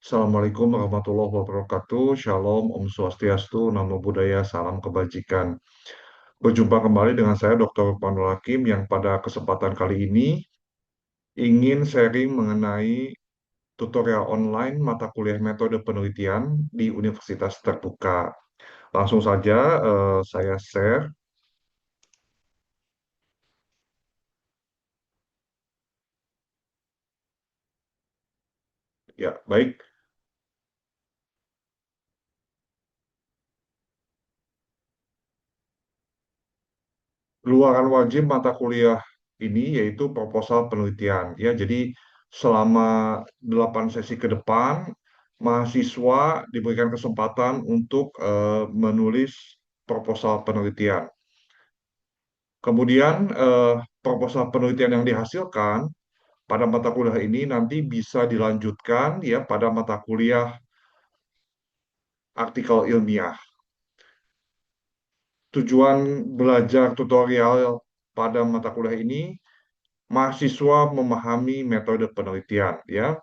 Assalamualaikum warahmatullahi wabarakatuh. Shalom, Om Swastiastu, Namo Buddhaya, Salam Kebajikan. Berjumpa kembali dengan saya, Dr. Panul Hakim, yang pada kesempatan kali ini ingin sharing mengenai tutorial online mata kuliah metode penelitian di Universitas Terbuka. Langsung saja saya share. Ya, baik. Luaran wajib mata kuliah ini yaitu proposal penelitian. Ya, jadi selama 8 sesi ke depan, mahasiswa diberikan kesempatan untuk menulis proposal penelitian. Kemudian proposal penelitian yang dihasilkan pada mata kuliah ini nanti bisa dilanjutkan ya pada mata kuliah artikel ilmiah. Tujuan belajar tutorial pada mata kuliah ini mahasiswa memahami metode penelitian ya.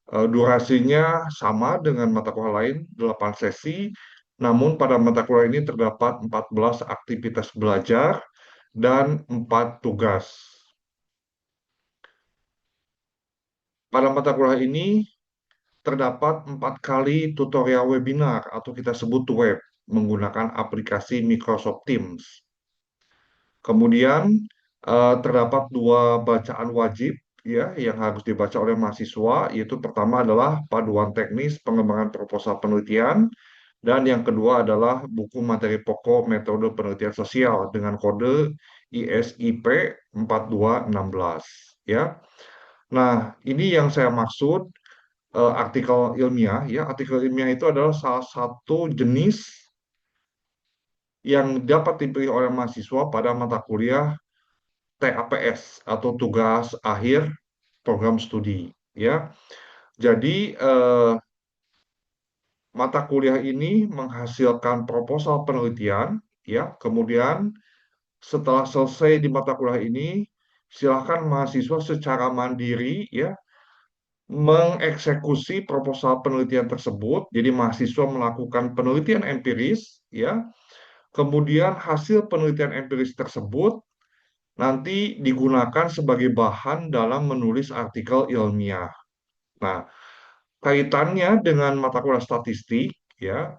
Durasinya sama dengan mata kuliah lain 8 sesi, namun pada mata kuliah ini terdapat 14 aktivitas belajar dan 4 tugas. Pada mata kuliah ini terdapat 4 kali tutorial webinar atau kita sebut web menggunakan aplikasi Microsoft Teams. Kemudian terdapat 2 bacaan wajib ya yang harus dibaca oleh mahasiswa, yaitu pertama adalah Panduan Teknis Pengembangan Proposal Penelitian dan yang kedua adalah buku materi pokok metode penelitian sosial dengan kode ISIP 4216 ya. Nah, ini yang saya maksud artikel ilmiah ya. Artikel ilmiah itu adalah salah satu jenis yang dapat dipilih oleh mahasiswa pada mata kuliah TAPS atau tugas akhir program studi ya. Jadi mata kuliah ini menghasilkan proposal penelitian ya. Kemudian setelah selesai di mata kuliah ini, silakan mahasiswa secara mandiri ya mengeksekusi proposal penelitian tersebut. Jadi mahasiswa melakukan penelitian empiris ya. Kemudian hasil penelitian empiris tersebut nanti digunakan sebagai bahan dalam menulis artikel ilmiah. Nah, kaitannya dengan mata kuliah statistik, ya,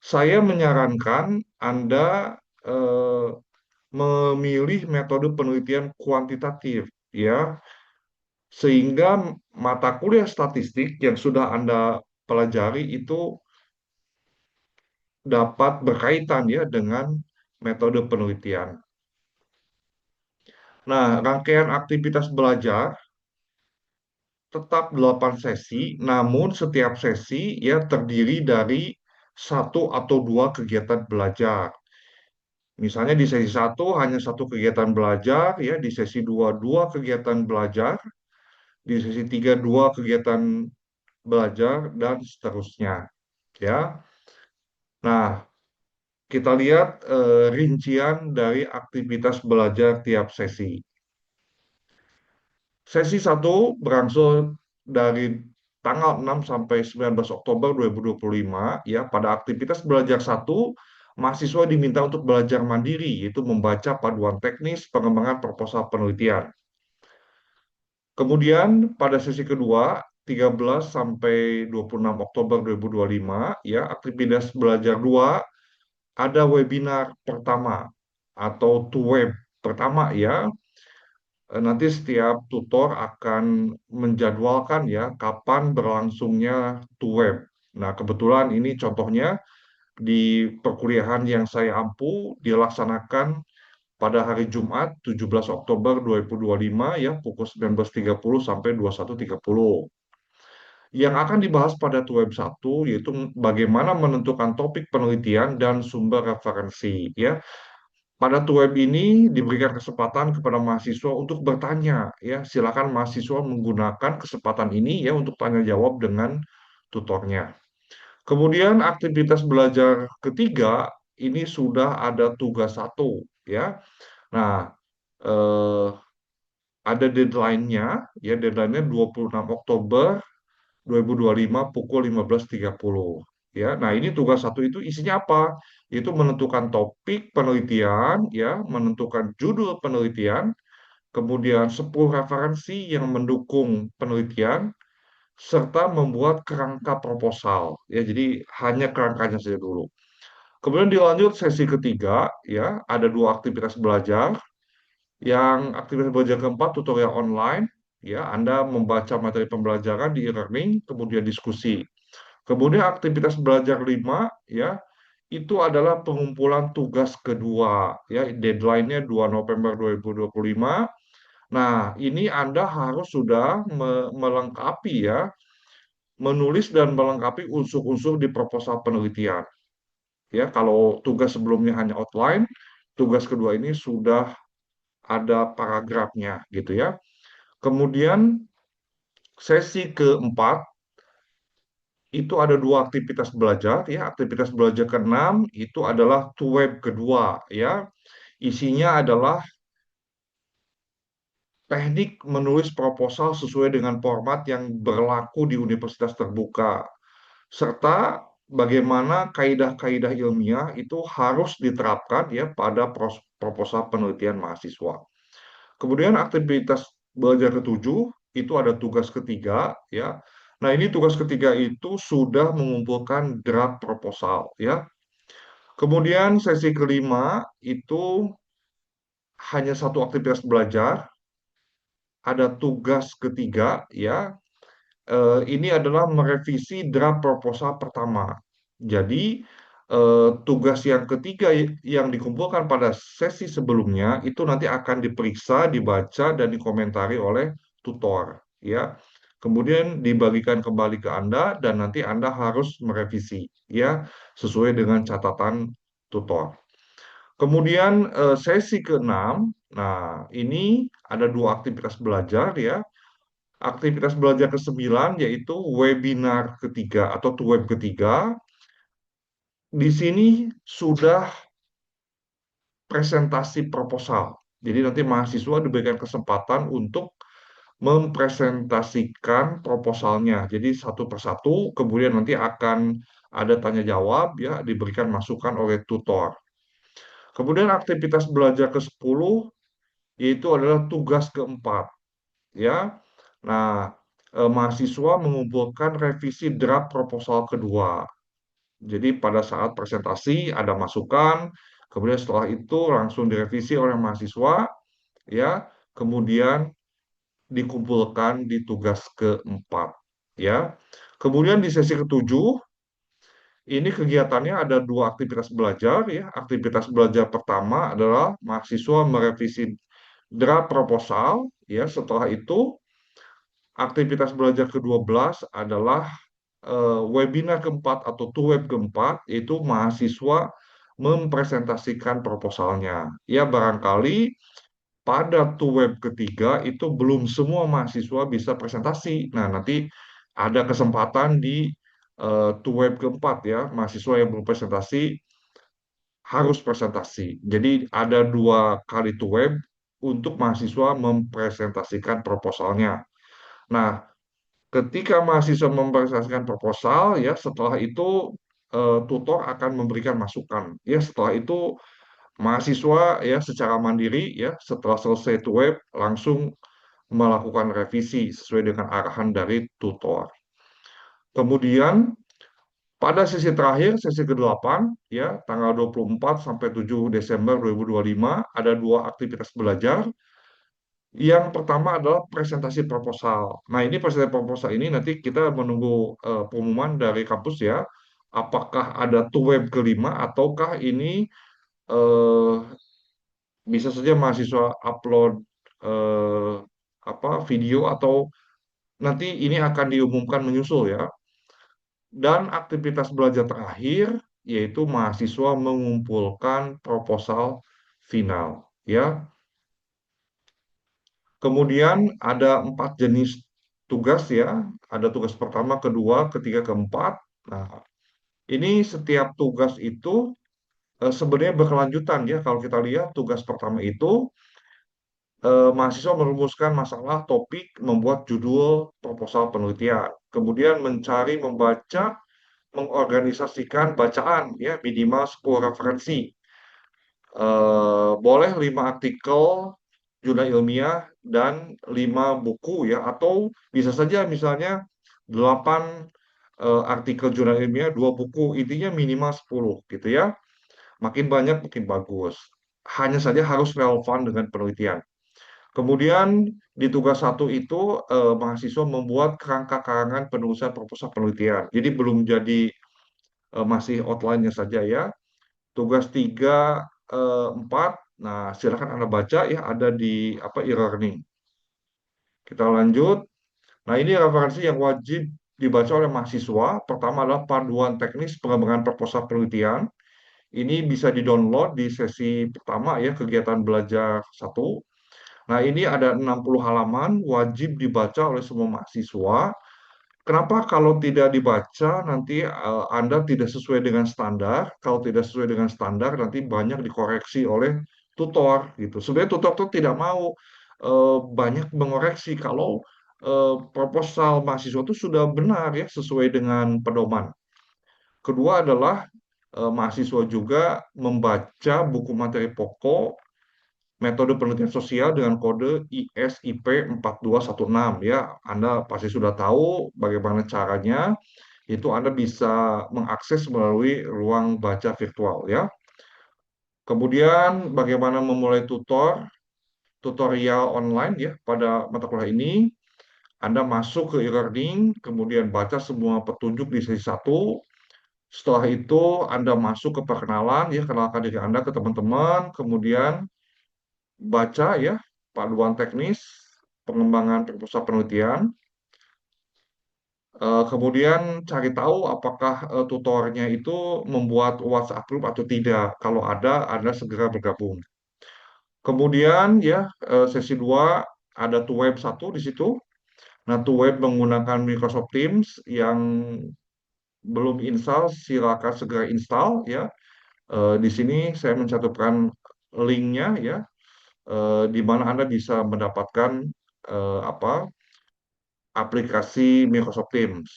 saya menyarankan Anda eh, memilih metode penelitian kuantitatif, ya, sehingga mata kuliah statistik yang sudah Anda pelajari itu dapat berkaitan ya dengan metode penelitian. Nah, rangkaian aktivitas belajar tetap 8 sesi, namun setiap sesi ya terdiri dari satu atau dua kegiatan belajar. Misalnya di sesi satu hanya satu kegiatan belajar, ya di sesi dua dua kegiatan belajar, di sesi tiga dua kegiatan belajar dan seterusnya. Ya, nah kita lihat rincian dari aktivitas belajar tiap sesi. Sesi satu berlangsung dari tanggal 6 sampai 19 Oktober 2025 ya. Pada aktivitas belajar satu, mahasiswa diminta untuk belajar mandiri yaitu membaca panduan teknis pengembangan proposal penelitian. Kemudian pada sesi kedua 13 sampai 26 Oktober 2025 ya, aktivitas belajar 2 ada webinar pertama atau web pertama ya. Nanti setiap tutor akan menjadwalkan ya kapan berlangsungnya web. Nah, kebetulan ini contohnya di perkuliahan yang saya ampu dilaksanakan pada hari Jumat 17 Oktober 2025 ya pukul 19.30 sampai 21.30. Yang akan dibahas pada web satu yaitu bagaimana menentukan topik penelitian dan sumber referensi ya. Pada web ini diberikan kesempatan kepada mahasiswa untuk bertanya, ya. Silakan mahasiswa menggunakan kesempatan ini ya untuk tanya jawab dengan tutornya. Kemudian aktivitas belajar ketiga ini sudah ada tugas satu, ya. Nah, ada deadline-nya, ya deadline-nya 26 Oktober 2025 pukul 15.30. Ya, nah ini tugas satu itu isinya apa? Itu menentukan topik penelitian, ya, menentukan judul penelitian, kemudian 10 referensi yang mendukung penelitian, serta membuat kerangka proposal. Ya, jadi hanya kerangkanya saja dulu. Kemudian dilanjut sesi ketiga, ya, ada dua aktivitas belajar. Yang aktivitas belajar keempat, tutorial online, ya, Anda membaca materi pembelajaran di e-learning, kemudian diskusi. Kemudian aktivitas belajar 5, ya, itu adalah pengumpulan tugas kedua, ya, deadline-nya 2 November 2025. Nah, ini Anda harus sudah melengkapi, ya, menulis dan melengkapi unsur-unsur di proposal penelitian. Ya, kalau tugas sebelumnya hanya outline, tugas kedua ini sudah ada paragrafnya, gitu ya. Kemudian sesi keempat itu ada dua aktivitas belajar, ya. Aktivitas belajar keenam itu adalah web kedua, ya. Isinya adalah teknik menulis proposal sesuai dengan format yang berlaku di universitas terbuka, serta bagaimana kaidah-kaidah ilmiah itu harus diterapkan, ya, pada proposal penelitian mahasiswa. Kemudian aktivitas belajar ketujuh itu ada tugas ketiga, ya. Nah, ini tugas ketiga itu sudah mengumpulkan draft proposal, ya. Kemudian sesi kelima itu hanya satu aktivitas belajar, ada tugas ketiga, ya. Ini adalah merevisi draft proposal pertama. Jadi, tugas yang ketiga yang dikumpulkan pada sesi sebelumnya itu nanti akan diperiksa, dibaca, dan dikomentari oleh tutor, ya. Kemudian dibagikan kembali ke Anda dan nanti Anda harus merevisi, ya, sesuai dengan catatan tutor. Kemudian sesi keenam, nah ini ada dua aktivitas belajar, ya. Aktivitas belajar ke-9 yaitu webinar ketiga atau web ketiga. Di sini sudah presentasi proposal. Jadi nanti mahasiswa diberikan kesempatan untuk mempresentasikan proposalnya. Jadi satu persatu, kemudian nanti akan ada tanya jawab, ya, diberikan masukan oleh tutor. Kemudian aktivitas belajar ke-10 yaitu adalah tugas keempat, ya. Nah, mahasiswa mengumpulkan revisi draft proposal kedua. Jadi pada saat presentasi ada masukan, kemudian setelah itu langsung direvisi oleh mahasiswa, ya, kemudian dikumpulkan di tugas keempat, ya. Kemudian di sesi ketujuh ini kegiatannya ada dua aktivitas belajar, ya. Aktivitas belajar pertama adalah mahasiswa merevisi draft proposal, ya. Setelah itu aktivitas belajar ke-12 adalah webinar keempat atau web keempat, yaitu mahasiswa mempresentasikan proposalnya. Ya, barangkali pada web ketiga itu belum semua mahasiswa bisa presentasi. Nah, nanti ada kesempatan di web keempat, ya, mahasiswa yang belum presentasi harus presentasi. Jadi ada dua kali web untuk mahasiswa mempresentasikan proposalnya. Nah, ketika mahasiswa mempresentasikan proposal, ya, setelah itu tutor akan memberikan masukan. Ya, setelah itu mahasiswa, ya, secara mandiri, ya, setelah selesai web langsung melakukan revisi sesuai dengan arahan dari tutor. Kemudian pada sesi terakhir, sesi ke-8, ya, tanggal 24 sampai 7 Desember 2025 ada dua aktivitas belajar. Yang pertama adalah presentasi proposal. Nah, ini presentasi proposal ini nanti kita menunggu pengumuman dari kampus, ya. Apakah ada web kelima ataukah ini eh, bisa saja mahasiswa upload eh, video atau nanti ini akan diumumkan menyusul, ya. Dan aktivitas belajar terakhir yaitu mahasiswa mengumpulkan proposal final, ya. Kemudian ada 4 jenis tugas, ya. Ada tugas pertama, kedua, ketiga, keempat. Nah, ini setiap tugas itu sebenarnya berkelanjutan, ya. Kalau kita lihat tugas pertama itu mahasiswa merumuskan masalah, topik, membuat judul proposal penelitian. Kemudian mencari, membaca, mengorganisasikan bacaan, ya minimal 10 referensi. Boleh 5 artikel jurnal ilmiah dan 5 buku ya, atau bisa saja misalnya 8 artikel jurnal ilmiah, 2 buku, intinya minimal 10 gitu ya. Makin banyak makin bagus. Hanya saja harus relevan dengan penelitian. Kemudian di tugas satu itu mahasiswa membuat kerangka karangan penulisan proposal penelitian. Jadi belum jadi masih outline-nya saja ya. Tugas 3, 4, nah silakan Anda baca ya, ada di apa e-learning. Kita lanjut. Nah ini referensi yang wajib dibaca oleh mahasiswa. Pertama adalah panduan teknis pengembangan proposal penelitian. Ini bisa di-download di sesi pertama ya, kegiatan belajar satu. Nah ini ada 60 halaman, wajib dibaca oleh semua mahasiswa. Kenapa kalau tidak dibaca nanti Anda tidak sesuai dengan standar? Kalau tidak sesuai dengan standar nanti banyak dikoreksi oleh tutor gitu. Sebenarnya tutor tuh tidak mau banyak mengoreksi kalau proposal mahasiswa itu sudah benar ya sesuai dengan pedoman. Kedua adalah mahasiswa juga membaca buku materi pokok metode penelitian sosial dengan kode ISIP 4216 ya. Anda pasti sudah tahu bagaimana caranya. Itu Anda bisa mengakses melalui ruang baca virtual ya. Kemudian bagaimana memulai tutorial online ya pada mata kuliah ini. Anda masuk ke e-learning, kemudian baca semua petunjuk di sesi satu. Setelah itu Anda masuk ke perkenalan ya, kenalkan diri Anda ke teman-teman, kemudian baca ya panduan teknis pengembangan proposal penelitian. Kemudian cari tahu apakah tutornya itu membuat WhatsApp group atau tidak. Kalau ada, Anda segera bergabung. Kemudian ya sesi 2 ada web satu di situ. Nah, web menggunakan Microsoft Teams yang belum install, silakan segera install ya. Di sini saya mencantumkan linknya ya, di mana Anda bisa mendapatkan apa aplikasi Microsoft Teams.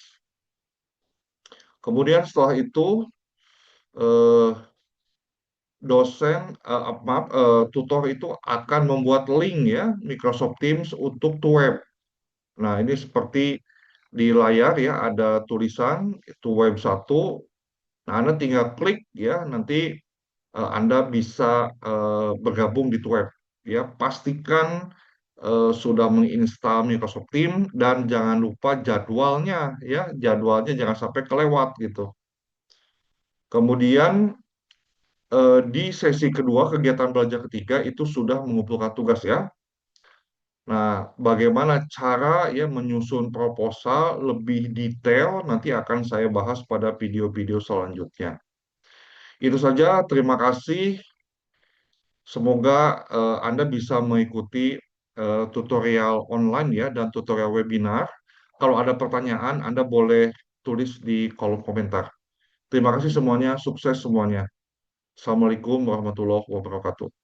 Kemudian setelah itu eh, dosen maaf tutor itu akan membuat link ya Microsoft Teams untuk web. Nah, ini seperti di layar ya ada tulisan itu web satu. Nah, Anda tinggal klik ya, nanti Anda bisa bergabung di web. Ya, pastikan sudah menginstal Microsoft Teams dan jangan lupa jadwalnya ya, jadwalnya jangan sampai kelewat gitu. Kemudian di sesi kedua, kegiatan belajar ketiga itu sudah mengumpulkan tugas ya. Nah, bagaimana cara ya menyusun proposal lebih detail nanti akan saya bahas pada video-video selanjutnya. Itu saja, terima kasih. Semoga Anda bisa mengikuti tutorial online ya dan tutorial webinar. Kalau ada pertanyaan, Anda boleh tulis di kolom komentar. Terima kasih semuanya, sukses semuanya. Assalamualaikum warahmatullahi wabarakatuh.